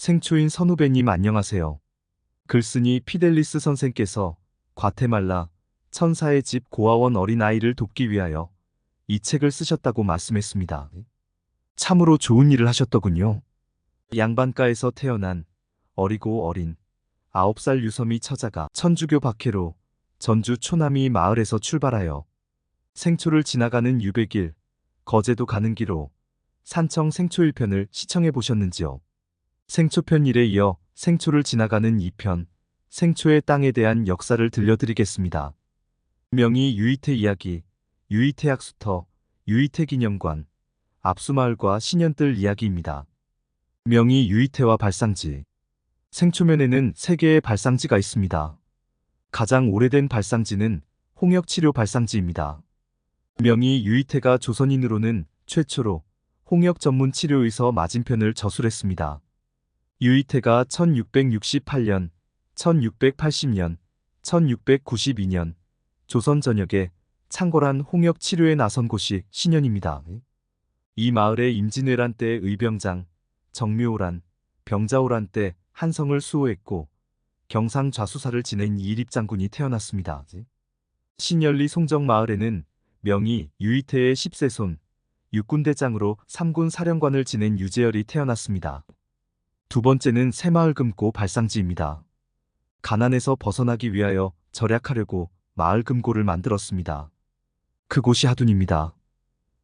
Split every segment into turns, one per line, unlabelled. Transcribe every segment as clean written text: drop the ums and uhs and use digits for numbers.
생초인 선후배님 안녕하세요. 글쓴이 피델리스 선생께서 과테말라 천사의 집 고아원 어린아이를 돕기 위하여 이 책을 쓰셨다고 말씀했습니다. 참으로 좋은 일을 하셨더군요. 양반가에서 태어난 어리고 어린 9살 유섬이 처자가 천주교 박해로 전주 초남이 마을에서 출발하여 생초를 지나가는 유백일, 거제도 가는 길로 산청 생초 1편을 시청해 보셨는지요? 생초편 1에 이어 생초를 지나가는 2편, 생초의 땅에 대한 역사를 들려드리겠습니다. 명의 유이태 이야기, 유이태 약수터, 유이태 기념관, 압수마을과 신년뜰 이야기입니다. 명의 유이태와 발상지. 생초면에는 3개의 발상지가 있습니다. 가장 오래된 발상지는 홍역치료 발상지입니다. 명의 유이태가 조선인으로는 최초로 홍역 전문 치료의서 맞은편을 저술했습니다. 유이태가 1668년, 1680년, 1692년 조선 전역에 창궐한 홍역 치료에 나선 곳이 신현입니다. 이 마을에 임진왜란 때 의병장, 정묘호란, 병자호란 때 한성을 수호했고 경상 좌수사를 지낸 이일입 장군이 태어났습니다. 신열리 송정마을에는 명의 유이태의 10세손, 육군대장으로 3군 사령관을 지낸 유재열이 태어났습니다. 두 번째는 새마을 금고 발상지입니다. 가난에서 벗어나기 위하여 절약하려고 마을 금고를 만들었습니다. 그곳이 하둔입니다.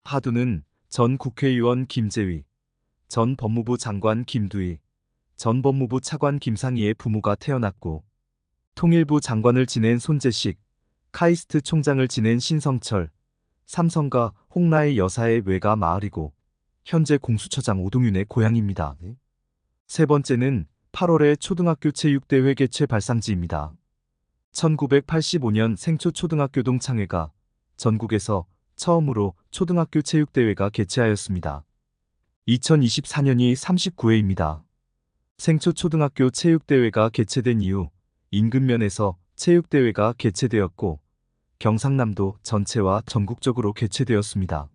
하둔은 전 국회의원 김재위, 전 법무부 장관 김두희, 전 법무부 차관 김상희의 부모가 태어났고 통일부 장관을 지낸 손재식, 카이스트 총장을 지낸 신성철, 삼성가 홍라의 여사의 외가 마을이고 현재 공수처장 오동윤의 고향입니다. 세 번째는 8월의 초등학교 체육대회 개최 발상지입니다. 1985년 생초 초등학교 동창회가 전국에서 처음으로 초등학교 체육대회가 개최하였습니다. 2024년이 39회입니다. 생초 초등학교 체육대회가 개최된 이후 인근면에서 체육대회가 개최되었고 경상남도 전체와 전국적으로 개최되었습니다.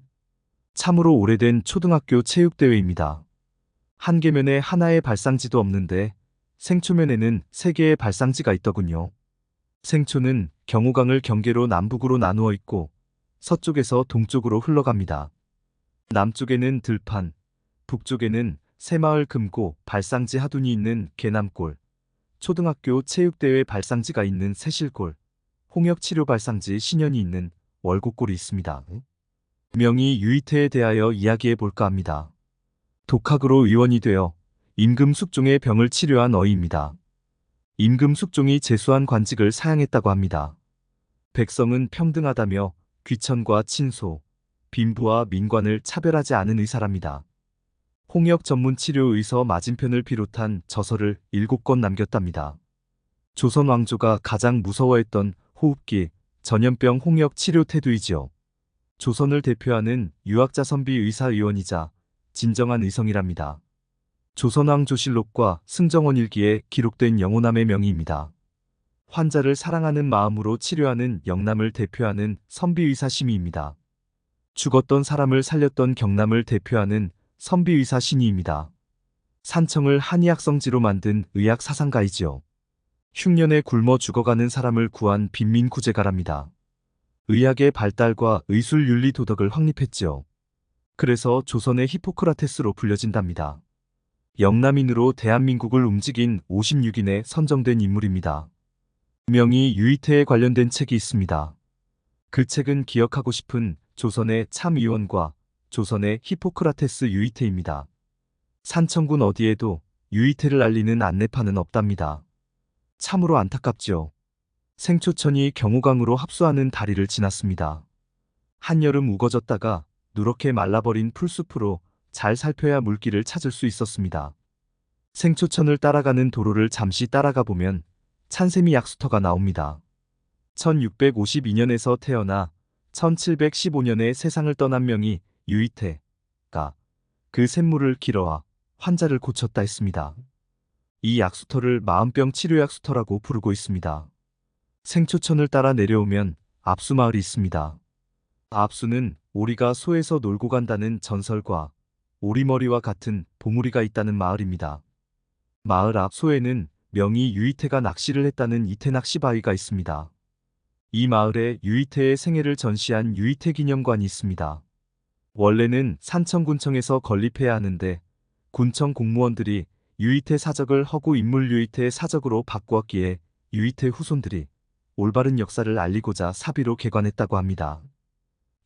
참으로 오래된 초등학교 체육대회입니다. 한 개면에 하나의 발상지도 없는데 생초면에는 3개의 발상지가 있더군요. 생초는 경호강을 경계로 남북으로 나누어 있고 서쪽에서 동쪽으로 흘러갑니다. 남쪽에는 들판, 북쪽에는 새마을 금고 발상지 하둔이 있는 계남골, 초등학교 체육대회 발상지가 있는 새실골, 홍역치료 발상지 신현이 있는 월곡골이 있습니다. 명의 유이태에 대하여 이야기해 볼까 합니다. 독학으로 의원이 되어 임금숙종의 병을 치료한 어이입니다. 임금숙종이 제수한 관직을 사양했다고 합니다. 백성은 평등하다며 귀천과 친소, 빈부와 민관을 차별하지 않은 의사랍니다. 홍역 전문 치료 의서 맞은편을 비롯한 저서를 7권 남겼답니다. 조선 왕조가 가장 무서워했던 호흡기, 전염병 홍역 치료 태두이지요. 조선을 대표하는 유학자 선비 의사의원이자 진정한 의성이랍니다. 조선왕조실록과 승정원 일기에 기록된 영호남의 명의입니다. 환자를 사랑하는 마음으로 치료하는 영남을 대표하는 선비의사 심의입니다. 죽었던 사람을 살렸던 경남을 대표하는 선비의사 신의입니다. 산청을 한의학성지로 만든 의학사상가이지요. 흉년에 굶어 죽어가는 사람을 구한 빈민구제가랍니다. 의학의 발달과 의술 윤리 도덕을 확립했지요. 그래서 조선의 히포크라테스로 불려진답니다. 영남인으로 대한민국을 움직인 56인에 선정된 인물입니다. 명의 유이태에 관련된 책이 있습니다. 그 책은 기억하고 싶은 조선의 참의원과 조선의 히포크라테스 유이태입니다. 산청군 어디에도 유이태를 알리는 안내판은 없답니다. 참으로 안타깝죠. 생초천이 경호강으로 합수하는 다리를 지났습니다. 한여름 우거졌다가 누렇게 말라버린 풀숲으로 잘 살펴야 물길을 찾을 수 있었습니다. 생초천을 따라가는 도로를 잠시 따라가 보면 찬세미 약수터가 나옵니다. 1652년에서 태어나 1715년에 세상을 떠난 명의 유이태가 그 샘물을 길어와 환자를 고쳤다 했습니다. 이 약수터를 마음병 치료 약수터라고 부르고 있습니다. 생초천을 따라 내려오면 압수마을이 있습니다. 압수는 오리가 소에서 놀고 간다는 전설과 오리머리와 같은 봉우리가 있다는 마을입니다. 마을 앞 소에는 명의 유이태가 낚시를 했다는 이태낚시 바위가 있습니다. 이 마을에 유이태의 생애를 전시한 유이태 기념관이 있습니다. 원래는 산청군청에서 건립해야 하는데 군청 공무원들이 유이태 사적을 허구 인물 유이태 사적으로 바꾸었기에 유이태 후손들이 올바른 역사를 알리고자 사비로 개관했다고 합니다.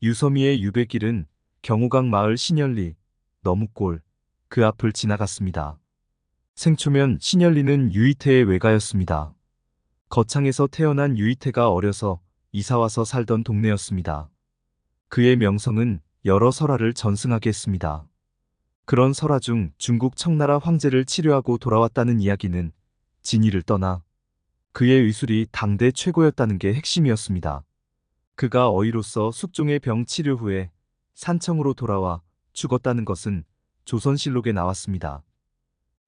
유서미의 유백일은 경호강 마을 신열리, 너무골, 그 앞을 지나갔습니다. 생초면 신열리는 유이태의 외가였습니다. 거창에서 태어난 유이태가 어려서 이사와서 살던 동네였습니다. 그의 명성은 여러 설화를 전승하게 했습니다. 그런 설화 중 중국 청나라 황제를 치료하고 돌아왔다는 이야기는 진위를 떠나 그의 의술이 당대 최고였다는 게 핵심이었습니다. 그가 어이로서 숙종의 병 치료 후에 산청으로 돌아와 죽었다는 것은 조선실록에 나왔습니다.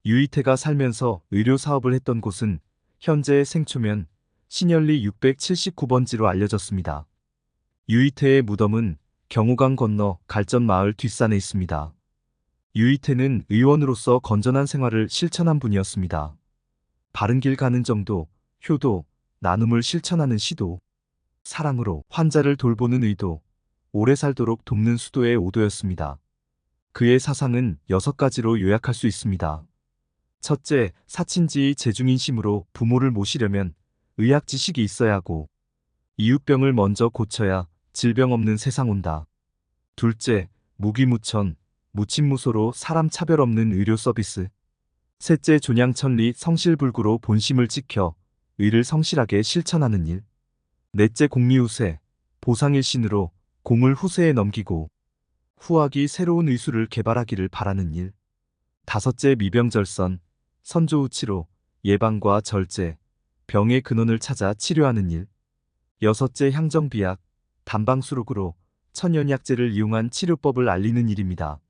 유이태가 살면서 의료 사업을 했던 곳은 현재의 생초면 신열리 679번지로 알려졌습니다. 유이태의 무덤은 경호강 건너 갈전 마을 뒷산에 있습니다. 유이태는 의원으로서 건전한 생활을 실천한 분이었습니다. 바른 길 가는 정도, 효도, 나눔을 실천하는 시도, 사랑으로 환자를 돌보는 의도, 오래 살도록 돕는 수도의 오도였습니다. 그의 사상은 6가지로 요약할 수 있습니다. 첫째, 사친지의 재중인심으로 부모를 모시려면 의학 지식이 있어야 하고 이웃병을 먼저 고쳐야 질병 없는 세상 온다. 둘째, 무기무천, 무친무소로 사람 차별 없는 의료 서비스. 셋째, 존양천리 성실불구로 본심을 지켜 의를 성실하게 실천하는 일. 넷째, 공리후세, 보상일신으로 공을 후세에 넘기고 후학이 새로운 의술을 개발하기를 바라는 일. 다섯째, 미병절선, 선조우치로 예방과 절제, 병의 근원을 찾아 치료하는 일. 여섯째, 향정비약, 단방수록으로 천연약재를 이용한 치료법을 알리는 일입니다.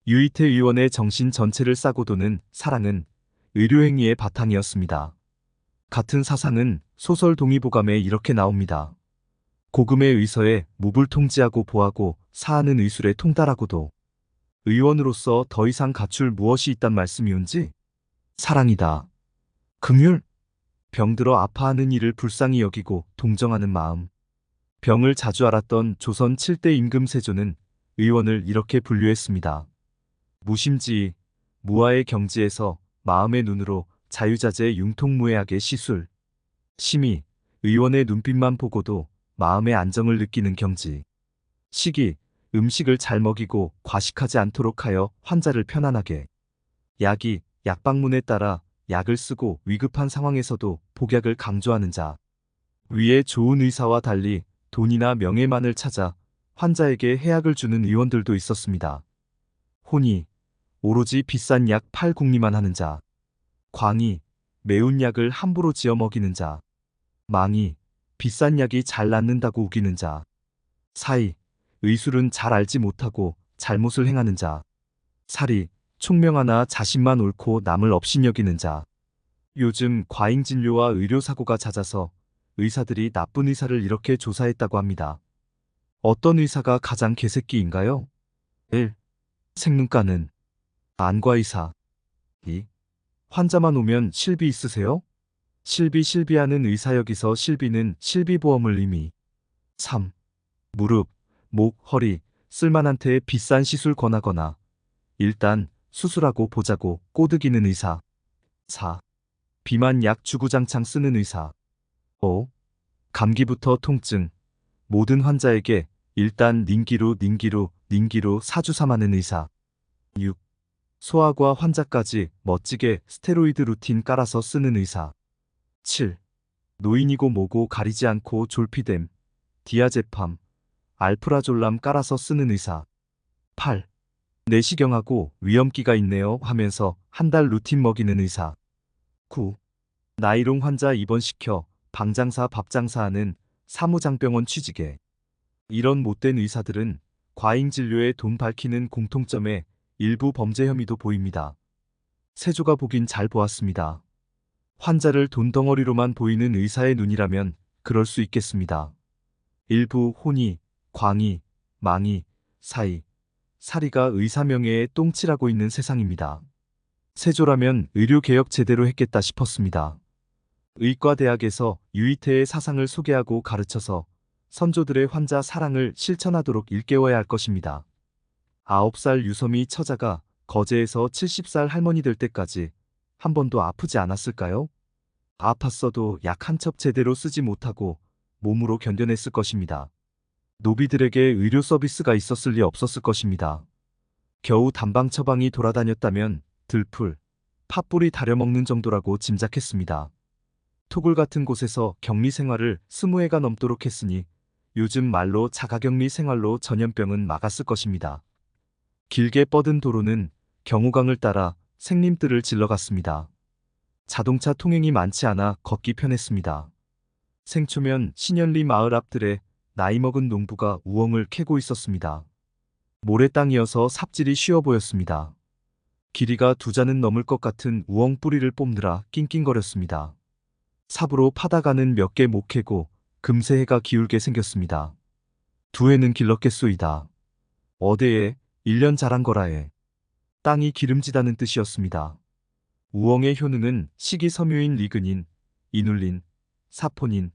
유이태 의원의 정신 전체를 싸고 도는 사랑은 의료행위의 바탕이었습니다. 같은 사상은 소설 동의보감에 이렇게 나옵니다. 고금의 의서에 몹을 통지하고 보하고 사하는 의술에 통달하고도 의원으로서 더 이상 갖출 무엇이 있단 말씀이온지? 사랑이다. 긍휼, 병들어 아파하는 이를 불쌍히 여기고 동정하는 마음. 병을 자주 앓았던 조선 7대 임금 세조는 의원을 이렇게 분류했습니다. 무심지의, 무아의 경지에서 마음의 눈으로 자유자재 융통무해하게 시술. 심히, 의원의 눈빛만 보고도 마음의 안정을 느끼는 경지. 식이, 음식을 잘 먹이고 과식하지 않도록 하여 환자를 편안하게. 약이, 약방문에 따라 약을 쓰고 위급한 상황에서도 복약을 강조하는 자. 위에 좋은 의사와 달리 돈이나 명예만을 찾아 환자에게 해약을 주는 의원들도 있었습니다. 혼이, 오로지 비싼 약 팔 궁리만 하는 자. 광이, 매운 약을 함부로 지어 먹이는 자. 망이, 비싼 약이 잘 낫는다고 우기는 자. 사이, 의술은 잘 알지 못하고 잘못을 행하는 자. 살이, 총명하나 자신만 옳고 남을 업신여기는 자. 요즘 과잉진료와 의료사고가 잦아서 의사들이 나쁜 의사를 이렇게 조사했다고 합니다. 어떤 의사가 가장 개새끼인가요? 1. 생눈가는 안과의사. 2. 환자만 오면 실비 있으세요? 실비하는 의사. 여기서 실비는 실비보험을 의미. 3. 무릎, 목, 허리, 쓸만한테 비싼 시술 권하거나 일단 수술하고 보자고 꼬드기는 의사. 4. 비만 약 주구장창 쓰는 의사. 5. 감기부터 통증, 모든 환자에게 일단 닌기루 사주삼하는 의사. 6. 소아과 환자까지 멋지게 스테로이드 루틴 깔아서 쓰는 의사. 7. 노인이고 뭐고 가리지 않고 졸피뎀, 디아제팜, 알프라졸람 깔아서 쓰는 의사. 8. 내시경하고 위험기가 있네요 하면서 한 달 루틴 먹이는 의사. 9. 나이롱 환자 입원시켜 방장사 밥장사하는 사무장병원 취직에. 이런 못된 의사들은 과잉진료에 돈 밝히는 공통점에 일부 범죄 혐의도 보입니다. 세조가 보긴 잘 보았습니다. 환자를 돈덩어리로만 보이는 의사의 눈이라면 그럴 수 있겠습니다. 일부 혼이, 광이, 망이, 사이, 사리가 의사 명예에 똥칠하고 있는 세상입니다. 세조라면 의료개혁 제대로 했겠다 싶었습니다. 의과대학에서 유이태의 사상을 소개하고 가르쳐서 선조들의 환자 사랑을 실천하도록 일깨워야 할 것입니다. 9살 유섬이 처자가 거제에서 70살 할머니 될 때까지 한 번도 아프지 않았을까요? 아팠어도 약 한 첩 제대로 쓰지 못하고 몸으로 견뎌냈을 것입니다. 노비들에게 의료 서비스가 있었을 리 없었을 것입니다. 겨우 단방 처방이 돌아다녔다면 들풀, 팥뿌리 다려먹는 정도라고 짐작했습니다. 토굴 같은 곳에서 격리 생활을 20회가 넘도록 했으니 요즘 말로 자가격리 생활로 전염병은 막았을 것입니다. 길게 뻗은 도로는 경우강을 따라 생림뜰을 질러갔습니다. 자동차 통행이 많지 않아 걷기 편했습니다. 생초면 신현리 마을 앞들에 나이 먹은 농부가 우엉을 캐고 있었습니다. 모래 땅이어서 삽질이 쉬워 보였습니다. 길이가 2자는 넘을 것 같은 우엉 뿌리를 뽑느라 낑낑거렸습니다. 삽으로 파다가는 몇 개 못 캐고 금세 해가 기울게 생겼습니다. 2해는 길렀겠소이다. 어대에 1년 자란 거라에. 땅이 기름지다는 뜻이었습니다. 우엉의 효능은 식이섬유인 리그닌, 이눌린, 사포닌,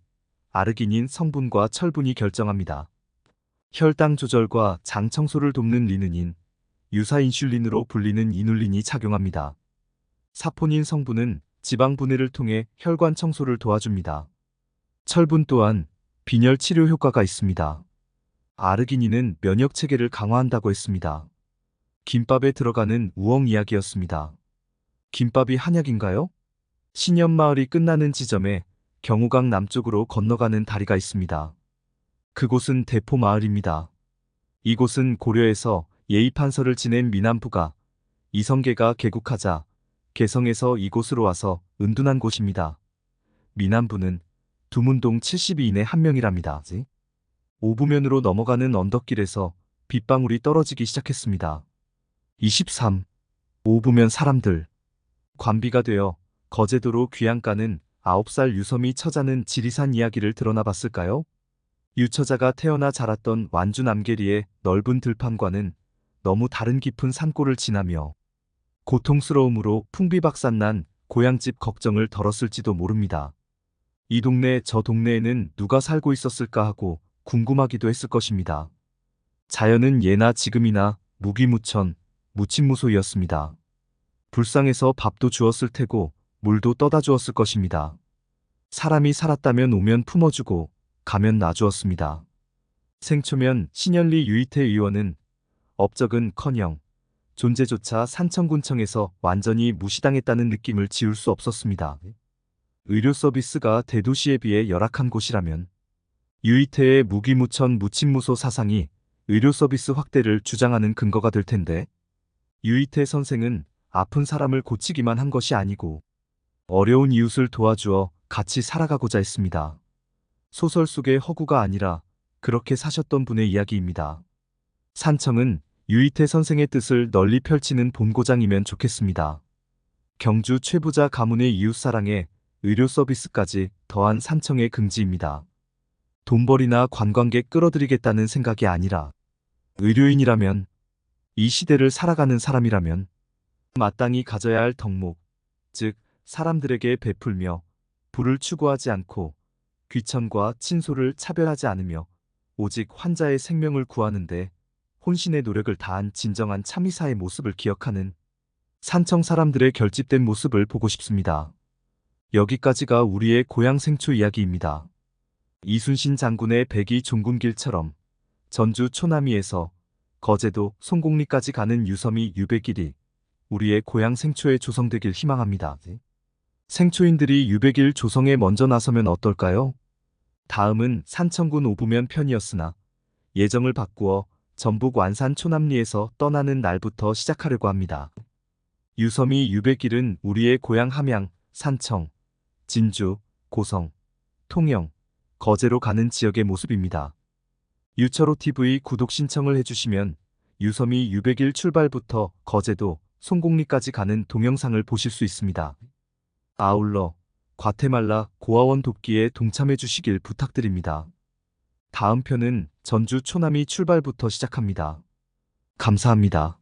아르기닌 성분과 철분이 결정합니다. 혈당 조절과 장 청소를 돕는 리는인, 유사인슐린으로 불리는 이눌린이 작용합니다. 사포닌 성분은 지방 분해를 통해 혈관 청소를 도와줍니다. 철분 또한 빈혈 치료 효과가 있습니다. 아르기닌은 면역 체계를 강화한다고 했습니다. 김밥에 들어가는 우엉 이야기였습니다. 김밥이 한약인가요? 신현마을이 끝나는 지점에 경우강 남쪽으로 건너가는 다리가 있습니다. 그곳은 대포마을입니다. 이곳은 고려에서 예의판서를 지낸 미남부가 이성계가 개국하자 개성에서 이곳으로 와서 은둔한 곳입니다. 미남부는 두문동 72인의 한 명이랍니다. 오부면으로 넘어가는 언덕길에서 빗방울이 떨어지기 시작했습니다. 23. 오부면 사람들. 관비가 되어 거제도로 귀양가는 9살 유섬이 처자는 지리산 이야기를 드러나 봤을까요? 유처자가 태어나 자랐던 완주 남계리의 넓은 들판과는 너무 다른 깊은 산골을 지나며 고통스러움으로 풍비박산난 고향집 걱정을 덜었을지도 모릅니다. 이 동네 저 동네에는 누가 살고 있었을까 하고 궁금하기도 했을 것입니다. 자연은 예나 지금이나 무귀무천, 무친무소이었습니다. 불상에서 밥도 주었을 테고 물도 떠다 주었을 것입니다. 사람이 살았다면 오면 품어주고 가면 놔주었습니다. 생초면 신현리 유이태 의원은 업적은커녕 존재조차 산청군청에서 완전히 무시당했다는 느낌을 지울 수 없었습니다. 의료 서비스가 대도시에 비해 열악한 곳이라면 유이태의 무귀무천 무친무소 사상이 의료 서비스 확대를 주장하는 근거가 될 텐데, 유이태 선생은 아픈 사람을 고치기만 한 것이 아니고 어려운 이웃을 도와주어 같이 살아가고자 했습니다. 소설 속의 허구가 아니라 그렇게 사셨던 분의 이야기입니다. 산청은 유이태 선생의 뜻을 널리 펼치는 본고장이면 좋겠습니다. 경주 최부자 가문의 이웃사랑에 의료 서비스까지 더한 산청의 긍지입니다. 돈벌이나 관광객 끌어들이겠다는 생각이 아니라 의료인이라면, 이 시대를 살아가는 사람이라면 마땅히 가져야 할 덕목, 즉 사람들에게 베풀며 부를 추구하지 않고 귀천과 친소를 차별하지 않으며 오직 환자의 생명을 구하는데 혼신의 노력을 다한 진정한 참의사의 모습을 기억하는 산청 사람들의 결집된 모습을 보고 싶습니다. 여기까지가 우리의 고향 생초 이야기입니다. 이순신 장군의 백이 종군길처럼 전주 초남이에서 거제도 송곡리까지 가는 유섬이 유백일이 우리의 고향 생초에 조성되길 희망합니다. 생초인들이 유백일 조성에 먼저 나서면 어떨까요? 다음은 산청군 오부면 편이었으나 예정을 바꾸어 전북 완산 초남리에서 떠나는 날부터 시작하려고 합니다. 유섬이 유백일은 우리의 고향 함양, 산청, 진주, 고성, 통영, 거제로 가는 지역의 모습입니다. 유철호TV 구독 신청을 해주시면 유섬이 유백일 출발부터 거제도, 송곡리까지 가는 동영상을 보실 수 있습니다. 아울러 과테말라 고아원 돕기에 동참해 주시길 부탁드립니다. 다음 편은 전주 초남이 출발부터 시작합니다. 감사합니다.